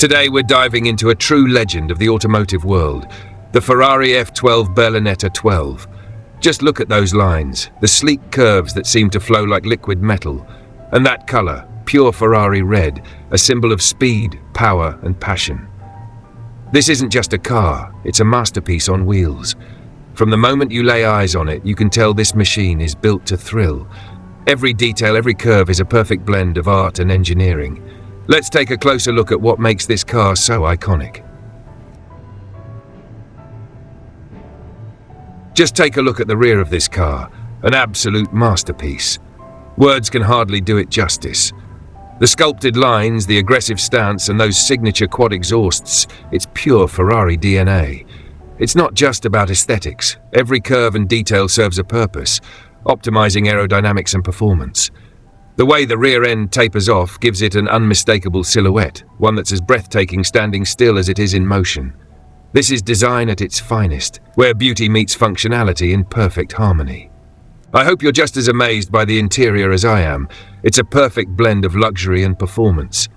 Today we're diving into a true legend of the automotive world, the Ferrari F12 Berlinetta 12. Just look at those lines, the sleek curves that seem to flow like liquid metal, and that color, pure Ferrari red, a symbol of speed, power, and passion. This isn't just a car, it's a masterpiece on wheels. From the moment you lay eyes on it, you can tell this machine is built to thrill. Every detail, every curve is a perfect blend of art and engineering. Let's take a closer look at what makes this car so iconic. Just take a look at the rear of this car, an absolute masterpiece. Words can hardly do it justice. The sculpted lines, the aggressive stance, and those signature quad exhausts, it's pure Ferrari DNA. It's not just about aesthetics. Every curve and detail serves a purpose, optimizing aerodynamics and performance. The way the rear end tapers off gives it an unmistakable silhouette, one that's as breathtaking standing still as it is in motion. This is design at its finest, where beauty meets functionality in perfect harmony. I hope you're just as amazed by the interior as I am. It's a perfect blend of luxury and performance.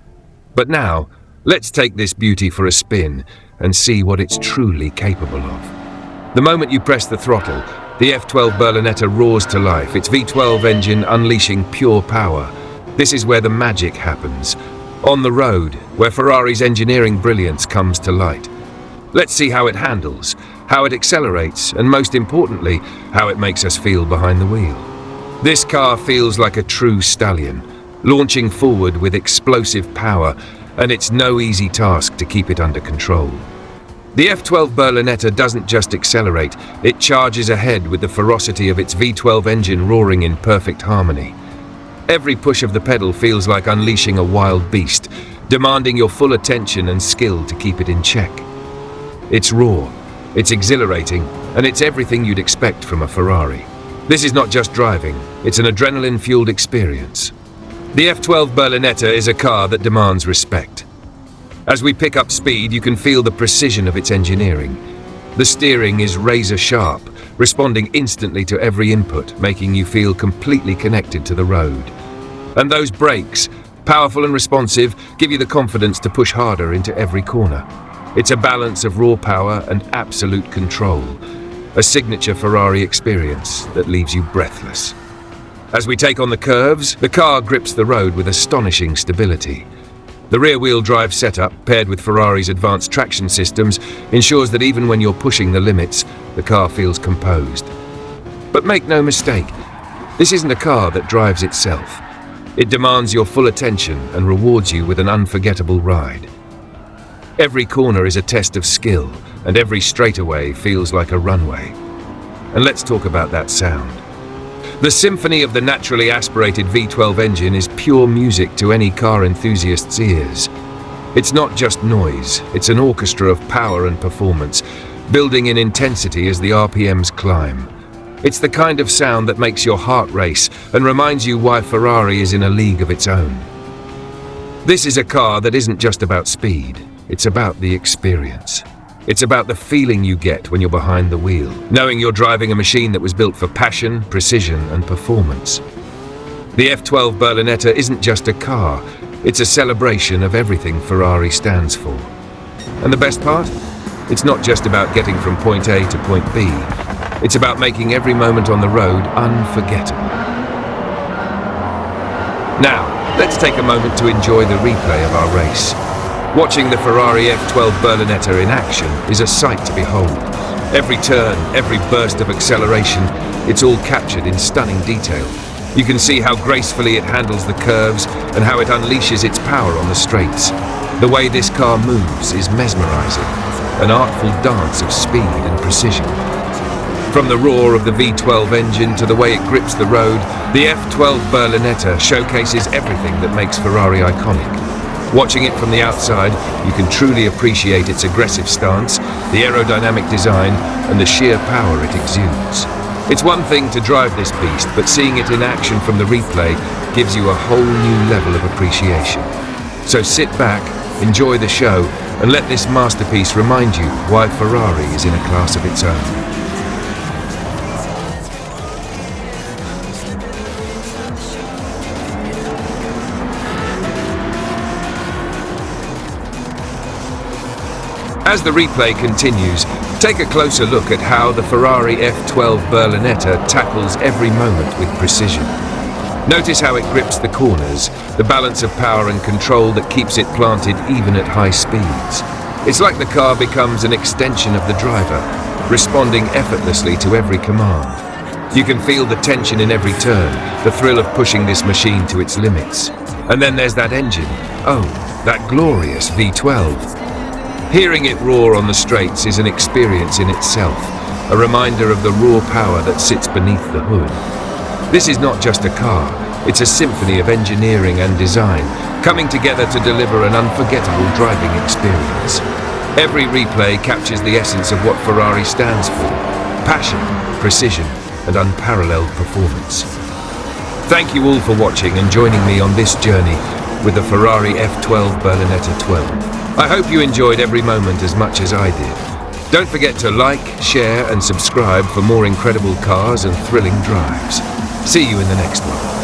But now, let's take this beauty for a spin and see what it's truly capable of. The moment you press the throttle, the F12 Berlinetta roars to life, its V12 engine unleashing pure power. This is where the magic happens. On the road, where Ferrari's engineering brilliance comes to light. Let's see how it handles, how it accelerates, and most importantly, how it makes us feel behind the wheel. This car feels like a true stallion, launching forward with explosive power, and it's no easy task to keep it under control. The F12 Berlinetta doesn't just accelerate, it charges ahead with the ferocity of its V12 engine roaring in perfect harmony. Every push of the pedal feels like unleashing a wild beast, demanding your full attention and skill to keep it in check. It's raw, it's exhilarating, and it's everything you'd expect from a Ferrari. This is not just driving, it's an adrenaline-fueled experience. The F12 Berlinetta is a car that demands respect. As we pick up speed, you can feel the precision of its engineering. The steering is razor-sharp, responding instantly to every input, making you feel completely connected to the road. And those brakes, powerful and responsive, give you the confidence to push harder into every corner. It's a balance of raw power and absolute control, a signature Ferrari experience that leaves you breathless. As we take on the curves, the car grips the road with astonishing stability. The rear-wheel drive setup, paired with Ferrari's advanced traction systems, ensures that even when you're pushing the limits, the car feels composed. But make no mistake, this isn't a car that drives itself. It demands your full attention and rewards you with an unforgettable ride. Every corner is a test of skill, and every straightaway feels like a runway. And let's talk about that sound. The symphony of the naturally aspirated V12 engine is pure music to any car enthusiast's ears. It's not just noise, it's an orchestra of power and performance, building in intensity as the RPMs climb. It's the kind of sound that makes your heart race and reminds you why Ferrari is in a league of its own. This is a car that isn't just about speed, it's about the experience. It's about the feeling you get when you're behind the wheel, knowing you're driving a machine that was built for passion, precision, and performance. The F12 Berlinetta isn't just a car, it's a celebration of everything Ferrari stands for. And the best part? It's not just about getting from point A to point B, it's about making every moment on the road unforgettable. Now, let's take a moment to enjoy the replay of our race. Watching the Ferrari F12 Berlinetta in action is a sight to behold. Every turn, every burst of acceleration, it's all captured in stunning detail. You can see how gracefully it handles the curves and how it unleashes its power on the straights. The way this car moves is mesmerizing, an artful dance of speed and precision. From the roar of the V12 engine to the way it grips the road, the F12 Berlinetta showcases everything that makes Ferrari iconic. Watching it from the outside, you can truly appreciate its aggressive stance, the aerodynamic design, and the sheer power it exudes. It's one thing to drive this beast, but seeing it in action from the replay gives you a whole new level of appreciation. So sit back, enjoy the show, and let this masterpiece remind you why Ferrari is in a class of its own. As the replay continues, take a closer look at how the Ferrari F12 Berlinetta tackles every moment with precision. Notice how it grips the corners, the balance of power and control that keeps it planted even at high speeds. It's like the car becomes an extension of the driver, responding effortlessly to every command. You can feel the tension in every turn, the thrill of pushing this machine to its limits. And then there's that engine. Oh, that glorious V12. Hearing it roar on the straights is an experience in itself, a reminder of the raw power that sits beneath the hood. This is not just a car, it's a symphony of engineering and design, coming together to deliver an unforgettable driving experience. Every replay captures the essence of what Ferrari stands for: passion, precision, and unparalleled performance. Thank you all for watching and joining me on this journey with the Ferrari F12 Berlinetta 12. I hope you enjoyed every moment as much as I did. Don't forget to like, share, and subscribe for more incredible cars and thrilling drives. See you in the next one.